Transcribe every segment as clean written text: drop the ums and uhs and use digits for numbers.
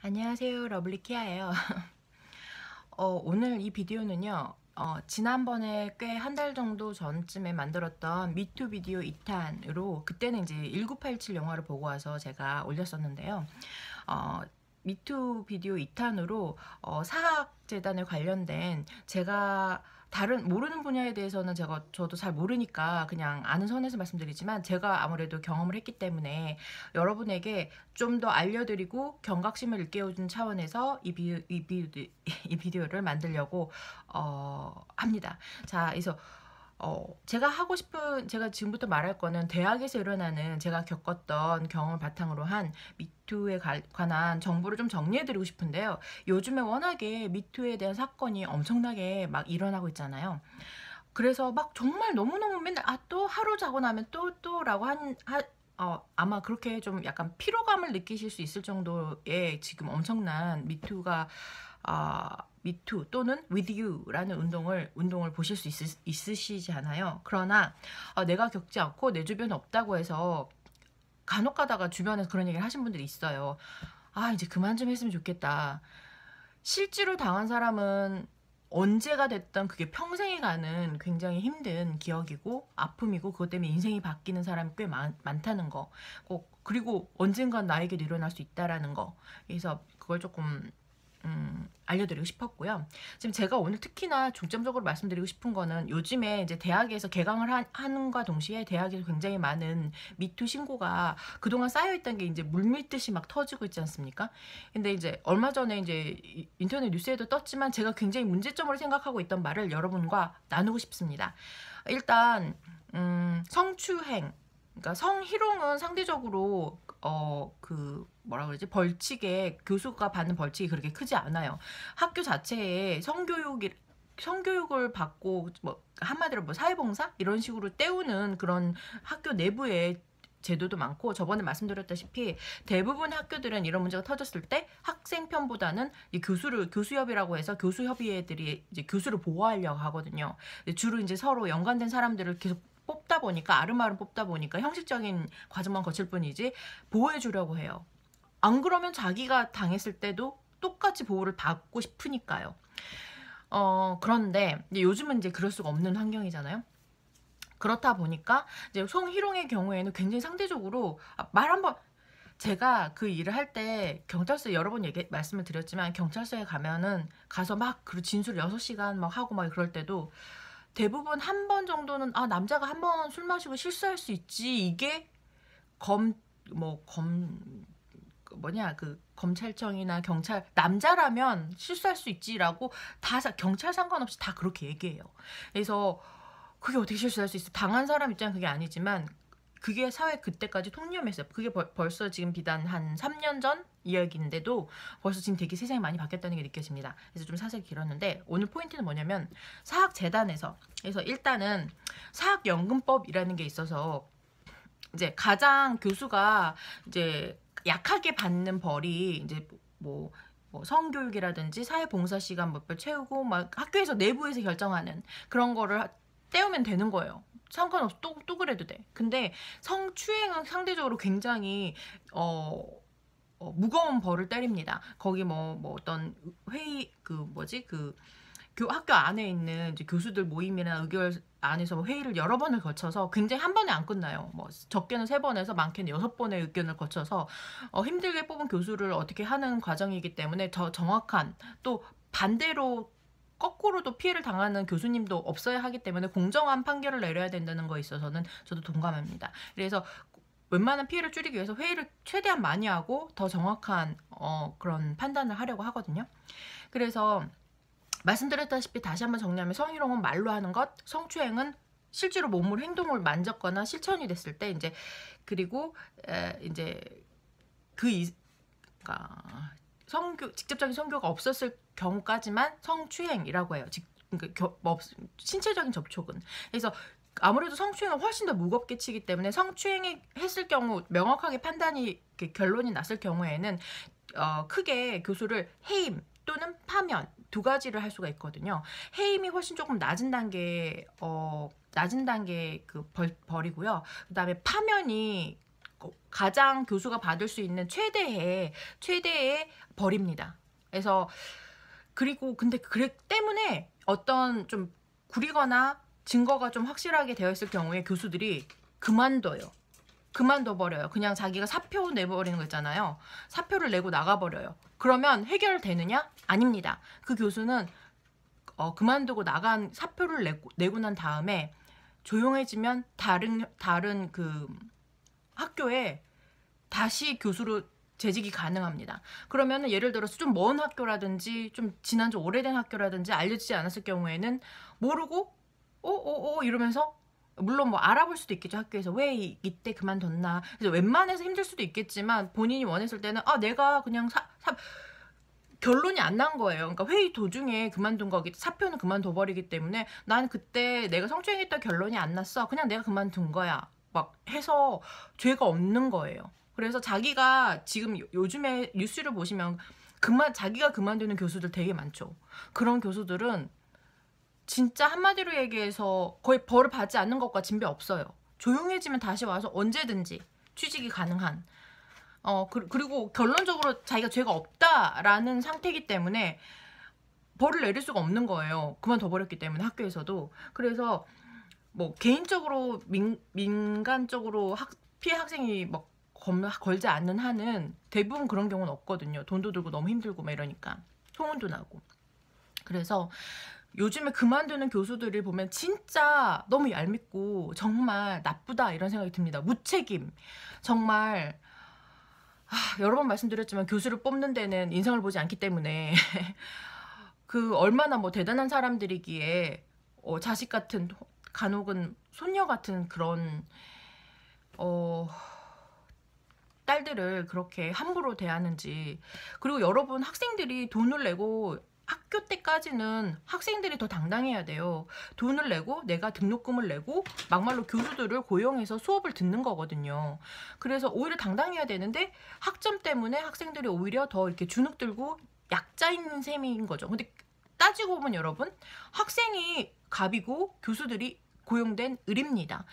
안녕하세요, 러블리키아예요. 오늘 이 비디오는요, 지난번에 꽤 한 달 정도 전쯤에 만들었던 미투 비디오 2탄으로, 그때는 이제 1987 영화를 보고 와서 제가 올렸었는데요. 미투 비디오 2탄으로 사학재단에 관련된, 제가 다른 모르는 분야에 대해서는 저도 잘 모르니까 그냥 아는 선에서 말씀드리지만, 제가 아무래도 경험을 했기 때문에 여러분에게 좀 더 알려드리고 경각심을 일깨워준 차원에서 이 비디오를 만들려고 합니다. 자, 그래서 제가 지금부터 말할 거는 대학에서 일어나는 제가 겪었던 경험을 바탕으로 한 미투에 관한 정보를 좀 정리해드리고 싶은데요. 요즘에 워낙에 미투에 대한 사건이 엄청나게 막 일어나고 있잖아요. 그래서 막 정말 너무너무 맨날 또 하루 자고 나면 또라고 아마 그렇게 좀 약간 피로감을 느끼실 수 있을 정도의 지금 엄청난 미투 또는 with you라는 운동을 보실 수 있으시지 않아요. 그러나 내가 겪지 않고 내 주변에 없다고 해서 간혹 가다가 주변에서 그런 얘기를 하신 분들이 있어요. 이제 그만 좀 했으면 좋겠다. 실제로 당한 사람은 언제가 됐든 그게 평생이 가는 굉장히 힘든 기억이고 아픔이고, 그것 때문에 인생이 바뀌는 사람이 꽤 많다는 거, 그리고 언젠간 나에게 일어날 수 있다라는 거. 그래서 그걸 조금 알려드리고 싶었고요. 지금 제가 오늘 특히나 중점적으로 말씀드리고 싶은 거는, 요즘에 이제 대학에서 개강을 하는과 동시에 대학에서 굉장히 많은 미투 신고가 그동안 쌓여있던 게 이제 물밀듯이 막 터지고 있지 않습니까? 근데 이제 얼마 전에 이제 인터넷 뉴스에도 떴지만, 제가 굉장히 문제점으로 생각하고 있던 말을 여러분과 나누고 싶습니다. 일단 성추행, 그러니까 성희롱은 상대적으로 뭐라 그러지, 벌칙에, 교수가 받는 벌칙이 그렇게 크지 않아요. 학교 자체에 성교육을 받고, 뭐 한마디로 뭐 사회봉사 이런 식으로 때우는 그런 학교 내부의 제도도 많고, 저번에 말씀드렸다시피 대부분 학교들은 이런 문제가 터졌을 때 학생 편보다는 교수협이라고 해서 교수협의회들이 이제 교수를 보호하려고 하거든요. 주로 이제 서로 연관된 사람들을 계속 뽑다 보니까, 아름아름 뽑다 보니까 형식적인 과정만 거칠 뿐이지 보호해 주려고 해요. 안 그러면 자기가 당했을 때도 똑같이 보호를 받고 싶으니까요. 그런데 이제 요즘은 이제 그럴 수가 없는 환경이잖아요. 그렇다 보니까 이제 성희롱의 경우에는 굉장히 상대적으로, 제가 그 일을 할 때 경찰서에 여러 번 말씀을 드렸지만, 경찰서에 가서 막 그 진술 6시간 막 하고 막 그럴 때도 대부분 한 번 정도는 남자가 한 번 술 마시고 실수할 수 있지, 이게 검찰청이나 경찰, 남자라면 실수할 수 있지라고 경찰 상관없이 다 그렇게 얘기해요. 그래서 그게 어떻게 실수할 수 있어? 당한 사람 입장은 그게 아니지만, 그게 사회 그때까지 통념이었어요. 그게 벌써 지금 비단 한 3년 전 이야기인데도 벌써 지금 되게 세상이 많이 바뀌었다는 게 느껴집니다. 그래서 좀 사색이 길었는데, 오늘 포인트는 뭐냐면, 사학재단에서, 그래서 일단은 사학연금법이라는 게 있어서, 이제 가장 교수가 이제 약하게 받는 벌이 이제 뭐 성교육이라든지 사회봉사 시간 몇 별 채우고, 막 학교에서 내부에서 결정하는 그런 거를 떼우면 되는 거예요. 상관없어. 또 그래도 돼. 근데 성추행은 상대적으로 굉장히 무거운 벌을 때립니다. 거기 어떤 회의, 학교 안에 있는 이제 교수들 모임이나 의결 안에서 회의를 여러 번을 거쳐서, 굉장히 한 번에 안 끝나요. 적게는 3번에서 많게는 6번의 의견을 거쳐서 힘들게 뽑은 교수를 어떻게 하는 과정이기 때문에, 더 정확한, 또 반대로 거꾸로도 피해를 당하는 교수님도 없어야 하기 때문에 공정한 판결을 내려야 된다는 거에 있어서는 저도 동감합니다. 그래서 웬만한 피해를 줄이기 위해서 회의를 최대한 많이 하고 더 정확한 그런 판단을 하려고 하거든요. 그래서 말씀드렸다시피 다시 한번 정리하면, 성희롱은 말로 하는 것, 성추행은 실제로 몸으로 행동을 만졌거나 실천이 됐을 때, 이제 그리고 이제 그러니까 직접적인 성교가 없었을 경우까지만 성추행이라고 해요. 신체적인 접촉은. 그래서 아무래도 성추행은 훨씬 더 무겁게 치기 때문에, 성추행이 했을 경우 명확하게 결론이 났을 경우에는 크게 교수를 해임 또는 파면, 2가지를 할 수가 있거든요. 해임이 훨씬 조금 낮은 단계 그 벌이고요. 그 다음에 파면이 가장 교수가 받을 수 있는 최대의 벌입니다. 그래서 그리고 근데 그래 때문에 어떤 좀 구리거나 증거가 좀 확실하게 되어 있을 경우에 교수들이 그만둬 버려요. 그냥 자기가 사표 내버리는 거 있잖아요. 사표를 내고 나가버려요. 그러면 해결되느냐? 아닙니다. 그 교수는 그만두고 나간 사표를 내고 난 다음에 조용해지면 다른 그 학교에 다시 교수로 재직이 가능합니다. 그러면은 예를 들어서 좀 먼 학교라든지 좀 지난 지 오래된 학교라든지 알려지지 않았을 경우에는 모르고 이러면서 물론 뭐 알아볼 수도 있겠죠. 학교에서 왜 이때 그만뒀나. 그래서 웬만해서 힘들 수도 있겠지만 본인이 원했을 때는 내가 그냥 결론이 안 난 거예요. 그러니까 회의 도중에 그만둔 거기 사표는 그만둬버리기 때문에 난 그때 내가 성추행했던 결론이 안 났어. 그냥 내가 그만둔 거야. 막 해서 죄가 없는 거예요. 그래서 자기가 지금 요즘에 뉴스를 보시면 자기가 그만두는 교수들 되게 많죠. 그런 교수들은 진짜 한마디로 얘기해서 거의 벌을 받지 않는 것과 진배 없어요. 조용해지면 다시 와서 언제든지 취직이 가능한 그리고 결론적으로 자기가 죄가 없다라는 상태이기 때문에 벌을 내릴 수가 없는 거예요. 그만둬버렸기 때문에 학교에서도. 그래서 뭐 개인적으로 민간적으로 피해 학생이 막 걸지 않는 한은 대부분 그런 경우는 없거든요. 돈도 들고 너무 힘들고 막 이러니까 소문도 나고. 그래서 요즘에 그만두는 교수들을 보면 진짜 너무 얄밉고 정말 나쁘다 이런 생각이 듭니다. 무책임. 정말 여러 번 말씀드렸지만 교수를 뽑는 데는 인성을 보지 않기 때문에 그 얼마나 뭐 대단한 사람들이기에 자식 같은 간혹은 손녀 같은 그런 딸들을 그렇게 함부로 대하는지. 그리고 여러분 학생들이 돈을 내고 학교 때까지는 학생들이 더 당당해야 돼요. 돈을 내고 내가 등록금을 내고 막말로 교수들을 고용해서 수업을 듣는 거거든요. 그래서 오히려 당당해야 되는데 학점 때문에 학생들이 오히려 더 이렇게 주눅들고 약자인 셈인 거죠. 근데 따지고 보면 여러분 학생이 갑이고 교수들이 고용된 을입니다.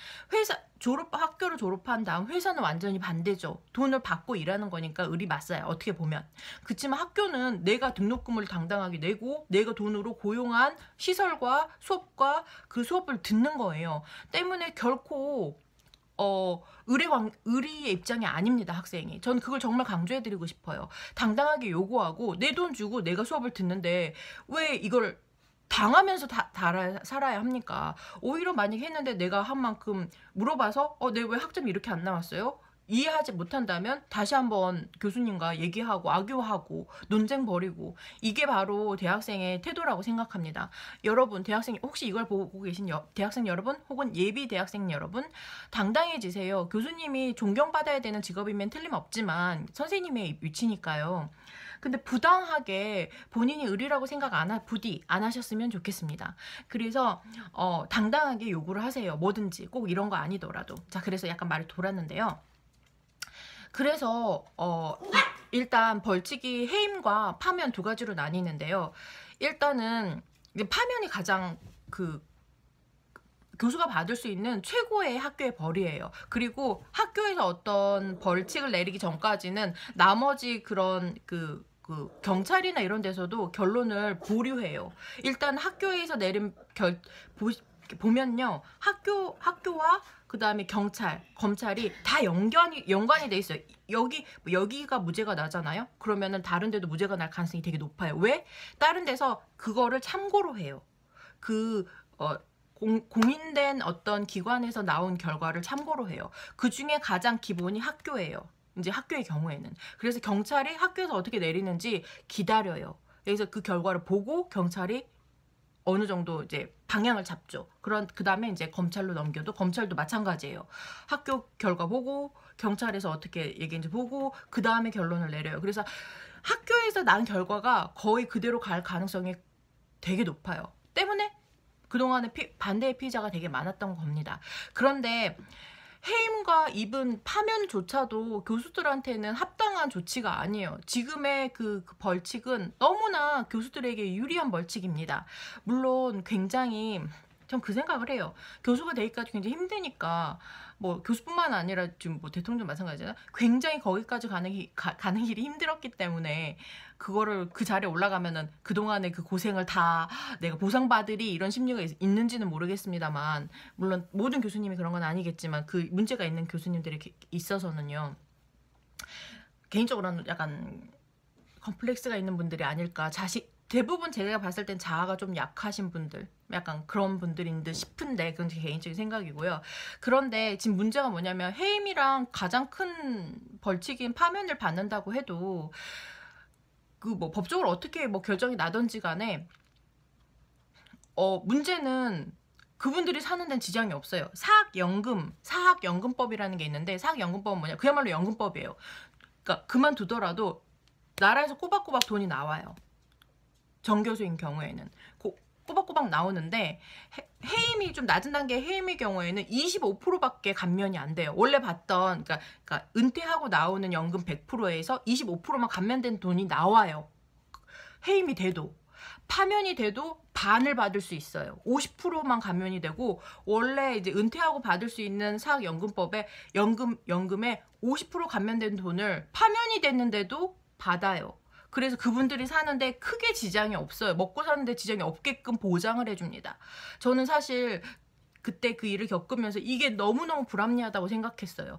학교를 졸업한 다음 회사는 완전히 반대죠. 돈을 받고 일하는 거니까 을이 맞아요. 어떻게 보면. 그렇지만 학교는 내가 등록금을 당당하게 내고 내가 돈으로 고용한 시설과 수업과 그 수업을 듣는 거예요. 때문에 결코 의리의 입장이 아닙니다. 학생이. 전 그걸 정말 강조해드리고 싶어요. 당당하게 요구하고 내 돈 주고 내가 수업을 듣는데 왜 이걸 당하면서 살아야 합니까? 오히려 만약에 했는데 내가 한 만큼 물어봐서 내 왜 학점이 이렇게 안 나왔어요? 이해하지 못한다면 다시 한번 교수님과 얘기하고 악유하고 논쟁 벌이고 이게 바로 대학생의 태도라고 생각합니다. 여러분 대학생 혹시 이걸 보고 계신 대학생 여러분 혹은 예비 대학생 여러분 당당해지세요. 교수님이 존경받아야 되는 직업이면 틀림없지만 선생님의 위치니까요. 근데 부당하게 본인이 의리라고 생각 부디 안 하셨으면 좋겠습니다. 그래서 당당하게 요구를 하세요. 뭐든지 꼭 이런 거 아니더라도. 자, 그래서 약간 말이 돌았는데요. 그래서 일단 벌칙이 해임과 파면 두 가지로 나뉘는데요. 일단은 파면이 가장 교수가 받을 수 있는 최고의 학교의 벌이에요. 그리고 학교에서 어떤 벌칙을 내리기 전까지는 나머지 그런 경찰이나 이런 데서도 결론을 보류해요. 일단 학교에서 내린 보면요. 학교와 그 다음에 경찰, 검찰이 다 연관이 돼 있어요. 여기가 무죄가 나잖아요. 그러면은 다른 데도 무죄가 날 가능성이 되게 높아요. 왜? 다른 데서 그거를 참고로 해요. 공인된 어떤 기관에서 나온 결과를 참고로 해요. 그 중에 가장 기본이 학교예요. 이제 학교의 경우에는. 그래서 경찰이 학교에서 어떻게 내리는지 기다려요. 그래서 그 결과를 보고 경찰이 어느 정도 이제 방향을 잡죠. 그 다음에 이제 검찰로 넘겨도 검찰도 마찬가지예요. 학교 결과 보고 경찰에서 어떻게 얘기했는지 보고 그 다음에 결론을 내려요. 그래서 학교에서 난 결과가 거의 그대로 갈 가능성이 되게 높아요. 때문에 그동안에 반대의 피해자가 되게 많았던 겁니다. 그런데 해임과 입은 파면조차도 교수들한테는 합당한 조치가 아니에요. 지금의 그 벌칙은 너무나 교수들에게 유리한 벌칙입니다. 물론 굉장히 전 그 생각을 해요. 교수가 되기까지 굉장히 힘드니까 뭐 교수뿐만 아니라 지금 뭐 대통령도 마찬가지잖아. 굉장히 거기까지 가는 길이 힘들었기 때문에 그거를 그 자리에 올라가면은 그동안의 그 고생을 다 내가 보상받으리 이런 심리가 있는지는 모르겠습니다만, 물론 모든 교수님이 그런 건 아니겠지만 그 문제가 있는 교수님들이 있어서는요. 개인적으로는 약간 컴플렉스가 있는 분들이 아닐까. 대부분 제가 봤을 땐 자아가 좀 약하신 분들, 약간 그런 분들인 듯 싶은데, 그건 제 개인적인 생각이고요. 그런데 지금 문제가 뭐냐면 해임이랑 가장 큰 벌칙인 파면을 받는다고 해도 그 뭐 법적으로 어떻게 뭐 결정이 나든지 간에 문제는 그분들이 사는 데는 지장이 없어요. 사학연금법이라는 게 있는데, 사학연금법은 뭐냐? 그야말로 연금법이에요. 그러니까 그만두더라도 나라에서 꼬박꼬박 돈이 나와요. 정교수인 경우에는 꼬박꼬박 나오는데, 해임이 좀 낮은 단계의 해임의 경우에는 25%밖에 감면이 안 돼요. 원래 받던 그러니까 은퇴하고 나오는 연금 100%에서 25%만 감면된 돈이 나와요. 해임이 돼도. 파면이 돼도 반을 받을 수 있어요. 50%만 감면이 되고, 원래 이제 은퇴하고 받을 수 있는 사학연금법에 연금에 50% 감면된 돈을 파면이 됐는데도 받아요. 그래서 그분들이 사는데 크게 지장이 없어요. 먹고 사는데 지장이 없게끔 보장을 해줍니다. 저는 사실 그때 그 일을 겪으면서 이게 너무너무 불합리하다고 생각했어요.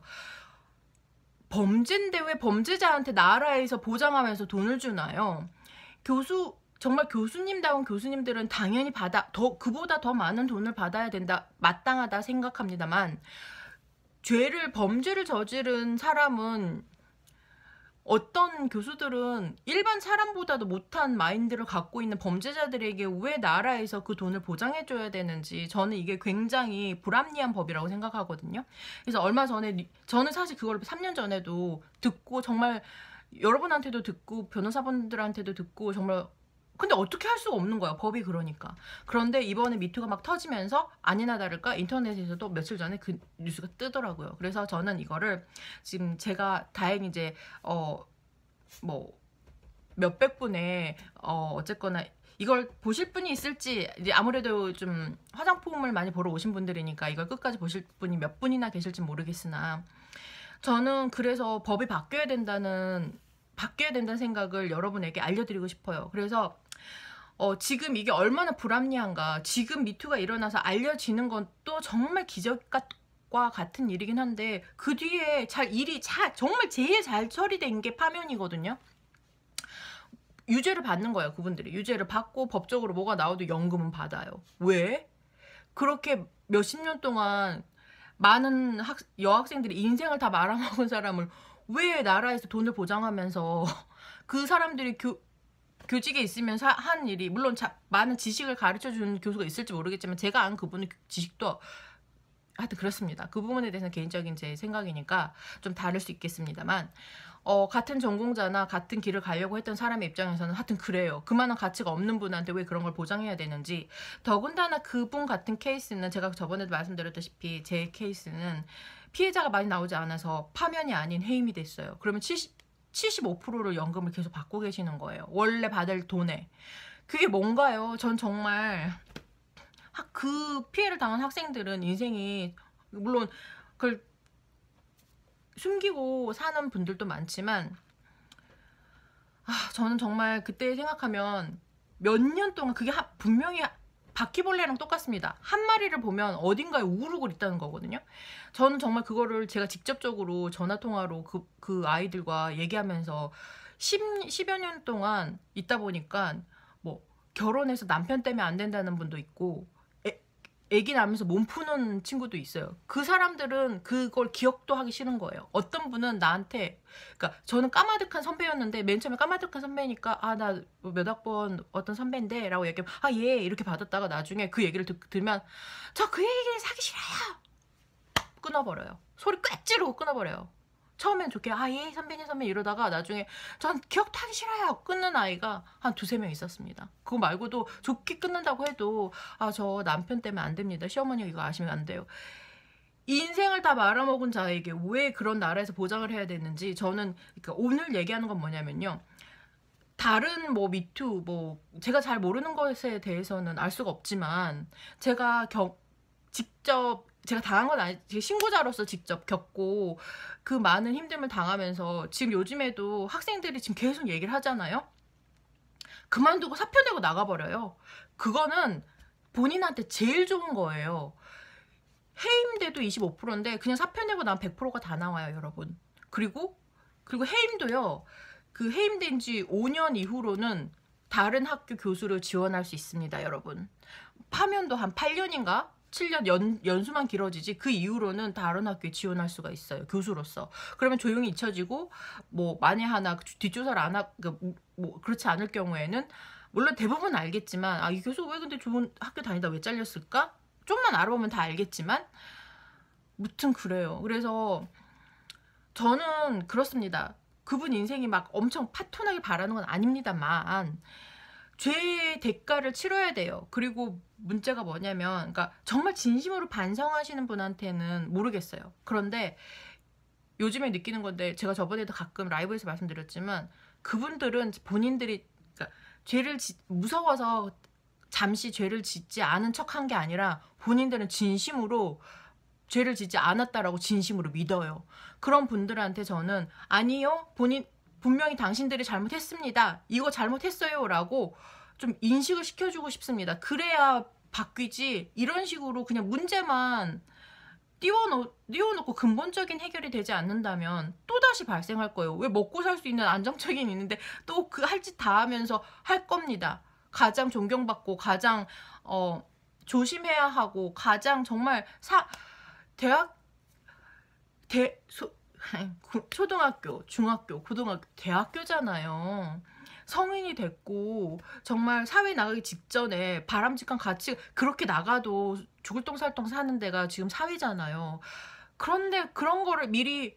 범죄인데 왜 범죄자한테 나라에서 보장하면서 돈을 주나요? 정말 교수님다운 교수님들은 당연히 그보다 더 많은 돈을 받아야 된다, 마땅하다 생각합니다만, 범죄를 저지른 사람은, 어떤 교수들은 일반 사람보다도 못한 마인드를 갖고 있는 범죄자들에게 왜 나라에서 그 돈을 보장해줘야 되는지, 저는 이게 굉장히 불합리한 법이라고 생각하거든요. 그래서 얼마 전에, 저는 사실 그걸 3년 전에도 듣고, 정말 여러분한테도 듣고 변호사분들한테도 듣고, 정말 근데 어떻게 할 수가 없는 거야, 법이 그러니까. 그런데 이번에 미투가 막 터지면서 아니나 다를까 인터넷에서도 며칠 전에 그 뉴스가 뜨더라고요. 그래서 저는 이거를 지금 제가 다행히 이제 뭐 몇백 분의 어쨌거나 이걸 보실 분이 있을지, 이제 아무래도 좀 화장품을 많이 보러 오신 분들이니까 이걸 끝까지 보실 분이 몇 분이나 계실지 모르겠으나, 저는 그래서 법이 바뀌어야 된다는 생각을 여러분에게 알려드리고 싶어요. 그래서 지금 이게 얼마나 불합리한가. 지금 미투가 일어나서 알려지는 건 또 정말 기적과 같은 일이긴 한데, 그 뒤에 정말 제일 잘 처리된 게 파면이거든요. 유죄를 받는 거예요. 그분들이 유죄를 받고 법적으로 뭐가 나와도 연금은 받아요. 왜? 그렇게 몇십 년 동안 많은 여학생들이 인생을 다 말아먹은 사람을 왜 나라에서 돈을 보장하면서 그 사람들이 교직에 있으면 한 일이, 물론 많은 지식을 가르쳐주는 교수가 있을지 모르겠지만 제가 아는 그분의 지식도 하여튼 그렇습니다. 그 부분에 대해서는 개인적인 제 생각이니까 좀 다를 수 있겠습니다만, 같은 전공자나 같은 길을 가려고 했던 사람의 입장에서는 하여튼 그래요. 그만한 가치가 없는 분한테 왜 그런 걸 보장해야 되는지. 더군다나 그분 같은 케이스는, 제가 저번에도 말씀드렸다시피 제 케이스는 피해자가 많이 나오지 않아서 파면이 아닌 해임이 됐어요. 그러면 75%를 연금을 계속 받고 계시는 거예요. 원래 받을 돈에. 그게 뭔가요? 전 정말 그 피해를 당한 학생들은 인생이, 물론 그걸 숨기고 사는 분들도 많지만, 저는 정말 그때 생각하면 몇 년 동안 그게 분명히 바퀴벌레랑 똑같습니다. 한 마리를 보면 어딘가에 우글우글 있다는 거거든요. 저는 정말 그거를 제가 직접적으로 전화통화로 그 아이들과 얘기하면서 10여 년 동안 있다 보니까, 뭐 결혼해서 남편 때문에 안 된다는 분도 있고, 애기 낳으면서 몸 푸는 친구도 있어요. 그 사람들은 그걸 기억도 하기 싫은 거예요. 어떤 분은 나한테, 그러니까 저는 까마득한 선배였는데, 맨 처음에 까마득한 선배니까 나 몇 학번 어떤 선배인데 라고 얘기하면 예 이렇게 받았다가 나중에 그 얘기를 들으면 저 그 얘기를 사기 싫어요, 끊어버려요. 소리 꽥 지르고 끊어버려요. 처음엔 좋게 예 선배님 이러다가 나중에 전 기억도 하기 싫어요 끊는 아이가 한 2-3명 있었습니다. 그거 말고도 좋게 끊는다고 해도 저 남편 때문에 안 됩니다, 시어머니 이거 아시면 안 돼요. 인생을 다 말아먹은 자에게 왜 그런 나라에서 보장을 해야 되는지, 저는 그러니까 오늘 얘기하는 건 뭐냐면요, 다른 뭐 미투 뭐 제가 잘 모르는 것에 대해서는 알 수가 없지만 직접 제가 당한 건 아니, 제 신고자로서 직접 겪고 그 많은 힘듦을 당하면서 지금 요즘에도 학생들이 지금 계속 얘기를 하잖아요. 그만두고 사표 내고 나가버려요. 그거는 본인한테 제일 좋은 거예요. 해임돼도 25%인데 그냥 사표 내고 나면 100%가 다 나와요, 여러분. 그리고 해임도요. 그 해임된 지 5년 이후로는 다른 학교 교수를 지원할 수 있습니다, 여러분. 파면도 한 8년인가? 7년 연수만 길어지지 그 이후로는 다른 학교에 지원할 수가 있어요, 교수로서. 그러면 조용히 잊혀지고 뭐 만에 하나 뒷조사를 안 하, 뭐 그렇지 않을 경우에는 물론 대부분 알겠지만 이 교수 왜 근데 좋은 학교 다니다 왜 잘렸을까? 좀만 알아보면 다 알겠지만 무튼 그래요. 그래서 저는 그렇습니다. 그분 인생이 막 엄청 파토나게 바라는 건 아닙니다만 죄의 대가를 치러야 돼요. 그리고 문제가 뭐냐면 그러니까 정말 진심으로 반성하시는 분한테는 모르겠어요. 그런데 요즘에 느끼는 건데 제가 저번에도 가끔 라이브에서 말씀드렸지만 그분들은 본인들이 그러니까 무서워서 잠시 죄를 짓지 않은 척한 게 아니라 본인들은 진심으로 죄를 짓지 않았다라고 진심으로 믿어요. 그런 분들한테 저는 아니요, 분명히 당신들이 잘못했습니다. 이거 잘못했어요 라고 좀 인식을 시켜주고 싶습니다. 그래야 바뀌지 이런 식으로 그냥 문제만 띄워놓고 근본적인 해결이 되지 않는다면 또다시 발생할 거예요. 왜 먹고 살 수 있는 안정적인 있는데 또 그 할 짓 다 하면서 할 겁니다. 가장 존경받고 가장 조심해야 하고 가장 정말 초등학교, 중학교, 고등학교, 대학교잖아요. 성인이 됐고 정말 사회 나가기 직전에 바람직한 가치 그렇게 나가도 죽을 똥살똥 사는 데가 지금 사회잖아요. 그런데 그런 거를 미리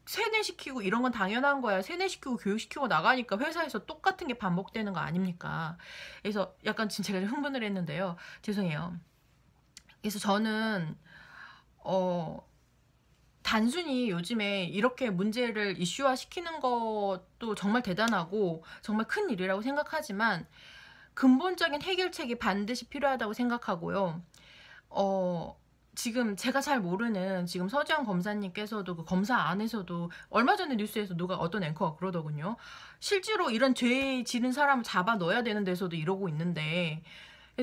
세뇌시키고 이런 건 당연한 거야. 세뇌시키고 교육시키고 나가니까 회사에서 똑같은 게 반복되는 거 아닙니까? 그래서 약간 지금 제가 흥분을 했는데요. 죄송해요. 그래서 저는 단순히 요즘에 이렇게 문제를 이슈화 시키는 것도 정말 대단하고 정말 큰 일이라고 생각하지만 근본적인 해결책이 반드시 필요하다고 생각하고요. 지금 제가 잘 모르는 지금 서지현 검사님께서도 그 검사 안에서도 얼마 전에 뉴스에서 누가 어떤 앵커가 그러더군요. 실제로 이런 죄 지는 사람을 잡아 넣어야 되는 데서도 이러고 있는데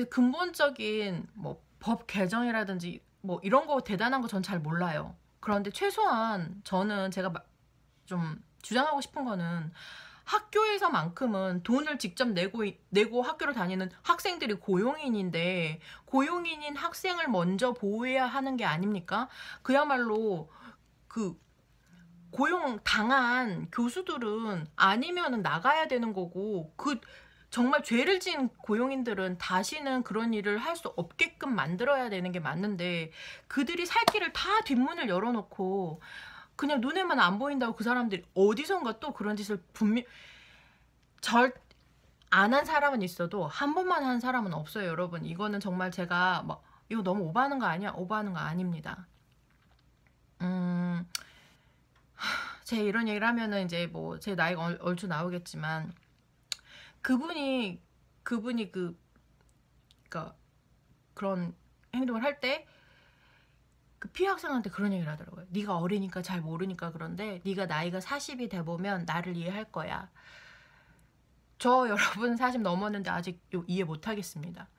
근본적인 뭐 법 개정이라든지 뭐 이런 거 대단한 거 전 잘 몰라요. 그런데 최소한 저는 제가 좀 주장하고 싶은 거는 학교에서만큼은 돈을 직접 내고 학교를 다니는 학생들이 고용인인데 고용인인 학생을 먼저 보호해야 하는 게 아닙니까? 그야말로 그 고용 당한 교수들은 아니면은 나가야 되는 거고 정말 죄를 지은 고용인들은 다시는 그런 일을 할 수 없게끔 만들어야 되는 게 맞는데 그들이 살 길을 다 뒷문을 열어놓고 그냥 눈에만 안 보인다고 그 사람들이 어디선가 또 그런 짓을 안 한 사람은 있어도 한 번만 한 사람은 없어요, 여러분. 이거는 정말 제가 막 이거 너무 오버하는 거 아니야? 오버하는 거 아닙니다. 제 이런 얘기를 하면은 이제 뭐 제 나이가 얼추 나오겠지만 그분이 그러니까 그런 행동을 할 때 그 피해 학생한테 그런 얘기를 하더라고요. 네가 어리니까 잘 모르니까 그런데 네가 나이가 40이 돼 보면 나를 이해할 거야. 저 여러분 40 넘었는데 아직 이해 못하겠습니다.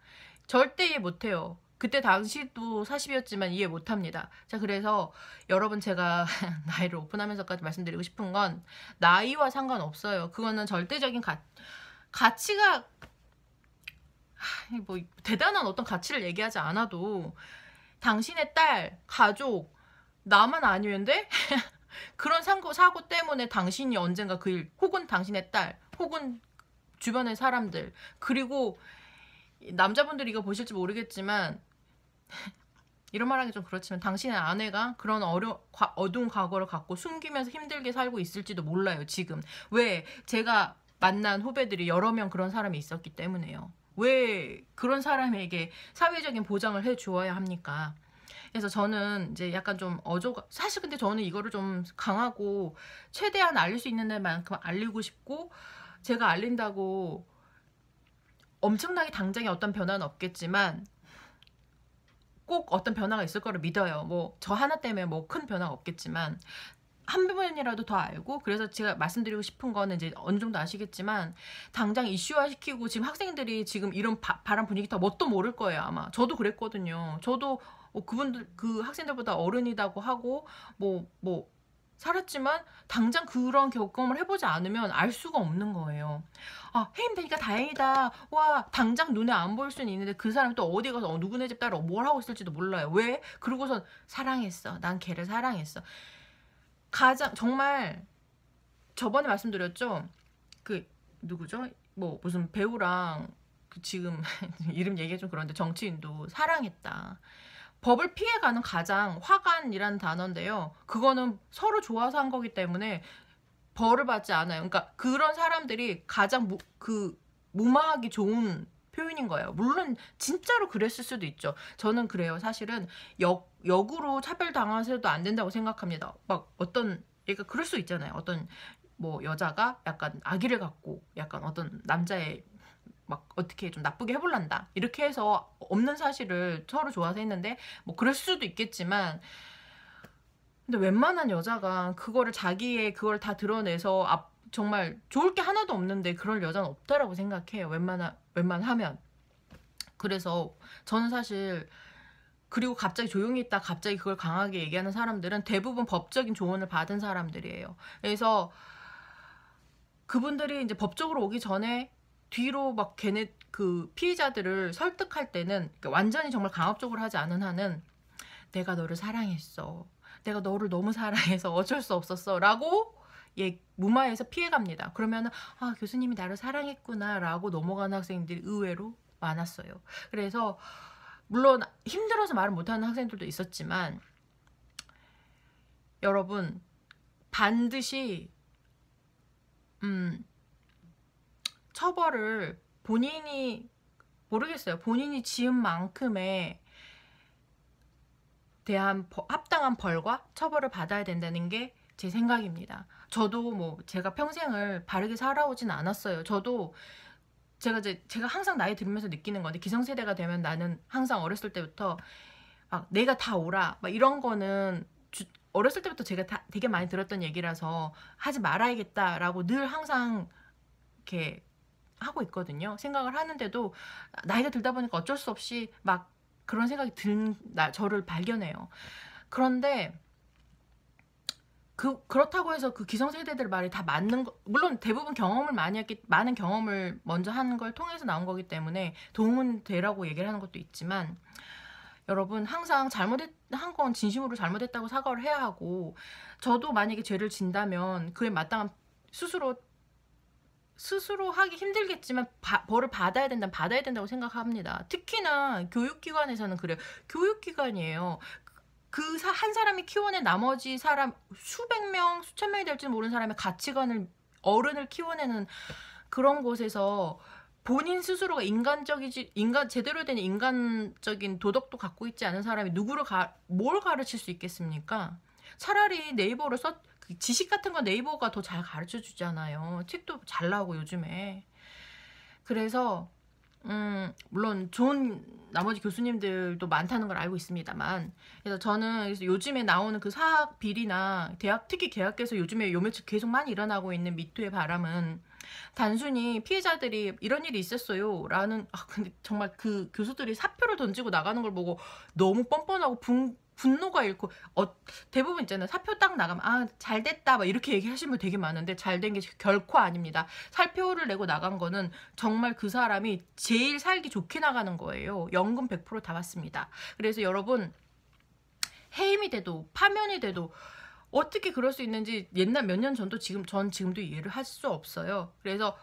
절대 이해 못해요. 그때 당시도 40이었지만 이해 못합니다. 자, 그래서 여러분 제가 나이를 오픈하면서까지 말씀드리고 싶은 건 나이와 상관없어요. 그거는 절대적인 가치가 뭐 대단한 어떤 가치를 얘기하지 않아도 당신의 딸, 가족, 나만 아니면 돼? 그런 사고 때문에 당신이 언젠가 그 일, 혹은 당신의 딸, 혹은 주변의 사람들, 그리고 남자분들이 이거 보실지 모르겠지만 이런 말하기 좀 그렇지만 당신의 아내가 그런 어두운 과거를 갖고 숨기면서 힘들게 살고 있을지도 몰라요, 지금. 왜? 제가 만난 후배들이 여러 명 그런 사람이 있었기 때문에요. 왜 그런 사람에게 사회적인 보장을 해주어야 합니까? 그래서 저는 이제 약간 좀 사실 근데 저는 이거를 좀 강하고 최대한 알릴 수 있는 데만큼 알리고 싶고 제가 알린다고 엄청나게 당장에 어떤 변화는 없겠지만 꼭 어떤 변화가 있을 거를 믿어요. 뭐 저 하나 때문에 뭐 큰 변화가 없겠지만 한 부분이라도 더 알고, 그래서 제가 말씀드리고 싶은 거는 이제 어느 정도 아시겠지만 당장 이슈화 시키고, 지금 학생들이 지금 이런 바람 분위기 다 뭣도 모를 거예요. 아마 저도 그랬거든요. 저도 그분들 그 학생들보다 어른이라고 하고 뭐 살았지만 당장 그런 겪음을 해보지 않으면 알 수가 없는 거예요. 아, 해임되니까 다행이다. 와, 당장 눈에 안 보일 수는 있는데 그 사람이 또 어디 가서 누구네 집 딸을 뭘 하고 있을지도 몰라요. 왜? 그러고선 사랑했어. 난 걔를 사랑했어. 가장 정말 저번에 말씀드렸죠. 그 누구죠? 뭐 무슨 배우랑 그 지금 이름 얘기해 좀 그런데 정치인도 사랑했다. 법을 피해가는 가장 화관이라는 단어인데요. 그거는 서로 좋아서 한 거기 때문에 벌을 받지 않아요. 그러니까 그런 사람들이 가장 무마하기 좋은 표현인 거예요. 물론 진짜로 그랬을 수도 있죠. 저는 그래요. 사실은 역으로 차별당해서도 안 된다고 생각합니다. 막 어떤 얘가 그럴 수 있잖아요. 어떤 뭐 여자가 약간 아기를 갖고 약간 어떤 남자의 막 어떻게 좀 나쁘게 해볼란다 이렇게 해서 없는 사실을 서로 좋아서 했는데 뭐 그럴 수도 있겠지만, 근데 웬만한 여자가 그거를 자기의 그걸 다 드러내서 정말 좋을 게 하나도 없는데 그럴 여자는 없다라고 생각해요. 웬만하면. 그래서 저는 사실, 그리고 갑자기 조용히 있다 갑자기 그걸 강하게 얘기하는 사람들은 대부분 법적인 조언을 받은 사람들이에요. 그래서 그분들이 이제 법적으로 오기 전에 뒤로 막 걔네 그 피해자들을 설득할 때는, 그러니까 완전히 정말 강압적으로 하지 않은 한은 내가 너를 사랑했어. 내가 너를 너무 사랑해서 어쩔 수 없었어. 라고 무마해서 피해갑니다. 그러면 아, 교수님이 나를 사랑했구나 라고 넘어가는 학생들이 의외로 많았어요. 그래서 물론 힘들어서 말을 못하는 학생들도 있었지만, 여러분 반드시 처벌을 본인이 모르겠어요. 본인이 지은 만큼의 대한 합당한 벌과 처벌을 받아야 된다는 게 제 생각입니다. 저도 뭐 제가 평생을 바르게 살아오진 않았어요. 저도 제가 항상 나이 들면서 느끼는 건데, 기성세대가 되면 나는 항상 어렸을 때부터 막 내가 다 옳아 막 이런 거는 어렸을 때부터 제가 되게 많이 들었던 얘기라서 하지 말아야겠다라고 늘 항상 이렇게 하고 있거든요. 생각을 하는데도 나이가 들다 보니까 어쩔 수 없이 막 그런 생각이 저를 발견해요. 그런데 그렇다고 해서 그 기성세대들 말이 다 맞는 거, 물론 대부분 경험을 많은 경험을 먼저 하는 걸 통해서 나온 거기 때문에 도움은 되라고 얘기를 하는 것도 있지만, 여러분 항상 잘못한 건 진심으로 잘못했다고 사과를 해야 하고, 저도 만약에 죄를 진다면 그에 마땅한 스스로 하기 힘들겠지만 벌을 받아야 된다고 생각합니다. 특히나 교육기관에서는 그래요. 교육기관이에요. 한 사람이 키워낸 나머지 사람 수백 명, 수천 명이 될지 모르는 사람의 가치관을, 어른을 키워내는 그런 곳에서 본인 스스로가 제대로 된 인간적인 도덕도 갖고 있지 않은 사람이 뭘 가르칠 수 있겠습니까? 차라리 네이버를 지식 같은 건 네이버가 더 잘 가르쳐 주잖아요. 책도 잘 나오고 요즘에. 그래서 물론 좋은 나머지 교수님들도 많다는 걸 알고 있습니다만, 그래서 저는 요즘에 나오는 그 사학 비리나 특히 대학에서 요즘에 요 며칠 계속 많이 일어나고 있는 미투의 바람은 단순히 피해자들이 이런 일이 있었어요 라는, 근데 정말 그 교수들이 사표를 던지고 나가는 걸 보고 너무 뻔뻔하고 분노가 일고, 대부분 있잖아요. 사표 딱 나가면 잘 됐다 막 이렇게 얘기하시는 분 되게 많은데, 잘 된 게 결코 아닙니다. 사표를 내고 나간 거는 정말 그 사람이 제일 살기 좋게 나가는 거예요. 연금 100%다 받습니다. 그래서 여러분, 해임이 돼도 파면이 돼도 어떻게 그럴 수 있는지 옛날 몇 년 전도 지금도 이해를 할 수 없어요. 그래서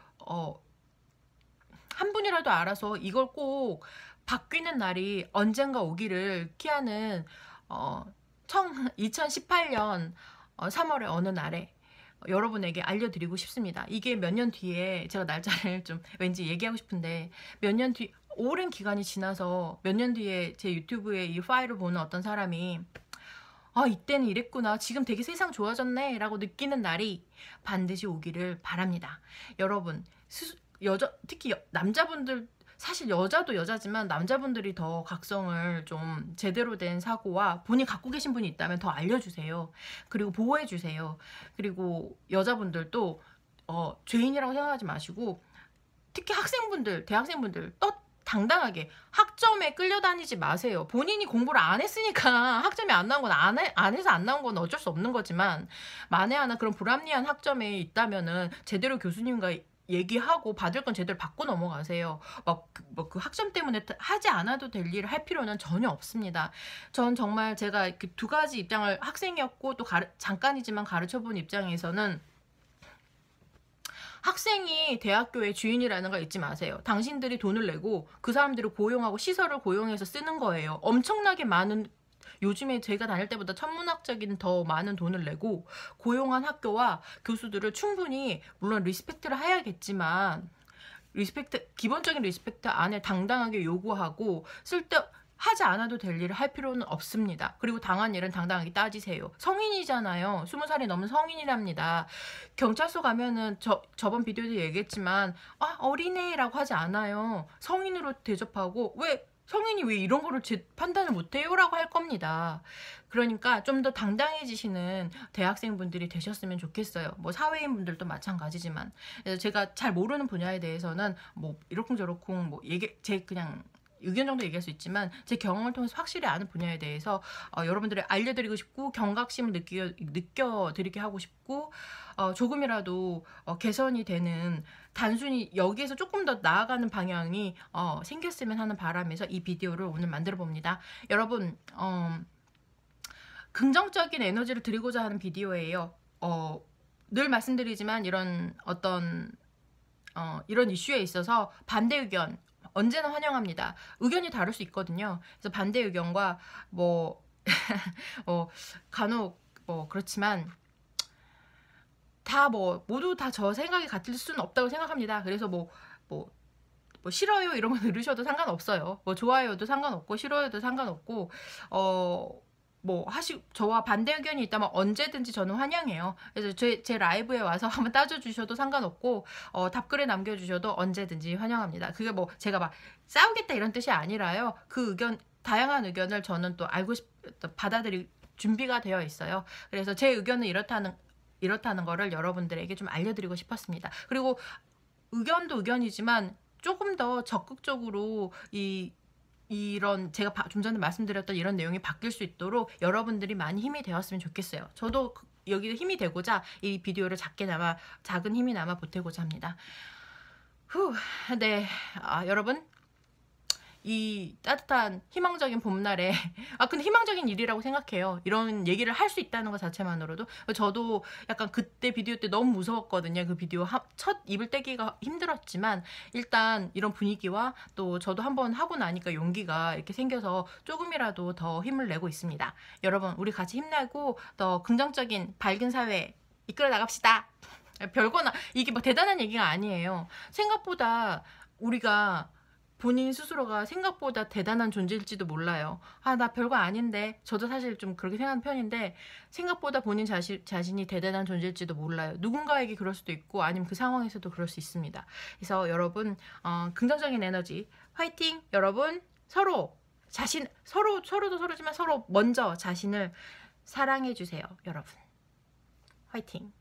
한 분이라도 알아서 이걸 꼭 바뀌는 날이 언젠가 오기를 기하는 2018년 3월의 어느 날에 여러분에게 알려드리고 싶습니다. 이게 몇 년 뒤에, 제가 날짜를 좀 왠지 얘기하고 싶은데, 오랜 기간이 지나서 몇 년 뒤에 제 유튜브에 이 파일을 보는 어떤 사람이 아, 이때는 이랬구나. 지금 되게 세상 좋아졌네. 라고 느끼는 날이 반드시 오기를 바랍니다. 여러분, 특히 남자분들, 사실 여자도 여자지만 남자분들이 더 각성을 좀 제대로 된 사고와 본인 갖고 계신 분이 있다면 더 알려주세요. 그리고 보호해주세요. 그리고 여자분들도 죄인이라고 생각하지 마시고, 특히 학생분들, 대학생분들 당당하게 학점에 끌려다니지 마세요. 본인이 공부를 안 했으니까 학점이 안 나온 건 안 해서 안 나온 건 어쩔 수 없는 거지만, 만에 하나 그런 불합리한 학점에 있다면은 제대로 교수님과 얘기하고 받을 건 제대로 받고 넘어가세요. 그 학점 때문에 하지 않아도 될 일을 할 필요는 전혀 없습니다. 전 정말 제가 그 두 가지 입장을, 학생이었고 또 잠깐이지만 가르쳐본 입장에서는, 학생이 대학교의 주인이라는 걸 잊지 마세요. 당신들이 돈을 내고 그 사람들을 고용하고 시설을 고용해서 쓰는 거예요. 엄청나게 많은, 요즘에 제가 다닐 때보다 천문학적인 더 많은 돈을 내고 고용한 학교와 교수들을 충분히, 물론 리스펙트를 해야겠지만, 기본적인 리스펙트 안에 당당하게 요구하고, 하지 않아도 될 일을 할 필요는 없습니다. 그리고 당한 일은 당당하게 따지세요. 성인이잖아요. 20살이 넘은 성인이랍니다. 경찰서 가면은 저번 비디오에도 얘기했지만, 아, 어린애라고 하지 않아요. 성인으로 대접하고, 성인이 왜 이런 거를 판단을 못해요? 라고 할 겁니다. 그러니까 좀 더 당당해지시는 대학생분들이 되셨으면 좋겠어요. 뭐 사회인분들도 마찬가지지만. 그래서 제가 잘 모르는 분야에 대해서는 뭐 이러쿵저러쿵 뭐 그냥 의견 정도 얘기할 수 있지만, 제 경험을 통해서 확실히 아는 분야에 대해서 여러분들이 알려드리고 싶고, 경각심을 느껴드리게 하고 싶고, 조금이라도 개선이 되는, 단순히 여기에서 조금 더 나아가는 방향이 생겼으면 하는 바람에서 이 비디오를 오늘 만들어 봅니다. 여러분, 긍정적인 에너지를 드리고자 하는 비디오예요. 늘 말씀드리지만 이런 이런 이슈에 있어서 반대 의견 언제나 환영합니다. 의견이 다를 수 있거든요. 그래서 반대 의견과 간혹 그렇지만 모두 다 저 생각이 같을 수는 없다고 생각합니다. 그래서 싫어요 이런 거 들으셔도 상관없어요. 좋아요도 상관없고 싫어요도 상관없고, 저와 반대 의견이 있다면 언제든지 저는 환영해요. 그래서 제 라이브에 와서 한번 따져주셔도 상관없고, 답글에 남겨주셔도 언제든지 환영합니다. 그게 제가 싸우겠다 이런 뜻이 아니라요. 다양한 의견을 저는 또 받아들일 준비가 되어 있어요. 그래서 제 의견은 이렇다는 거를 여러분들에게 좀 알려드리고 싶었습니다. 그리고 의견도 의견이지만 조금 더 적극적으로 이런 제가 좀 전에 말씀드렸던 이런 내용이 바뀔 수 있도록 여러분들이 많이 힘이 되었으면 좋겠어요. 저도 여기 힘이 되고자 이 비디오를 작은 힘이나마 보태고자 합니다. 네, 여러분, 이 따뜻한 희망적인 봄날에 근데 희망적인 일이라고 생각해요. 이런 얘기를 할 수 있다는 것 자체만으로도. 저도 약간 그때 비디오 때 너무 무서웠거든요. 그 비디오 첫 입을 떼기가 힘들었지만, 일단 이런 분위기와 또 저도 한번 하고 나니까 용기가 이렇게 생겨서 조금이라도 더 힘을 내고 있습니다. 여러분, 우리 같이 힘내고 더 긍정적인 밝은 사회 이끌어 나갑시다. 별거나 이게 대단한 얘기가 아니에요. 생각보다 우리가 본인 스스로가 생각보다 대단한 존재일지도 몰라요. 나 별거 아닌데. 저도 사실 좀 그렇게 생각하는 편인데, 생각보다 본인 자신이 대단한 존재일지도 몰라요. 누군가에게 그럴 수도 있고, 아니면 그 상황에서도 그럴 수 있습니다. 그래서 여러분, 긍정적인 에너지 화이팅! 여러분, 서로도 서로지만 서로 먼저 자신을 사랑해 주세요. 여러분, 화이팅!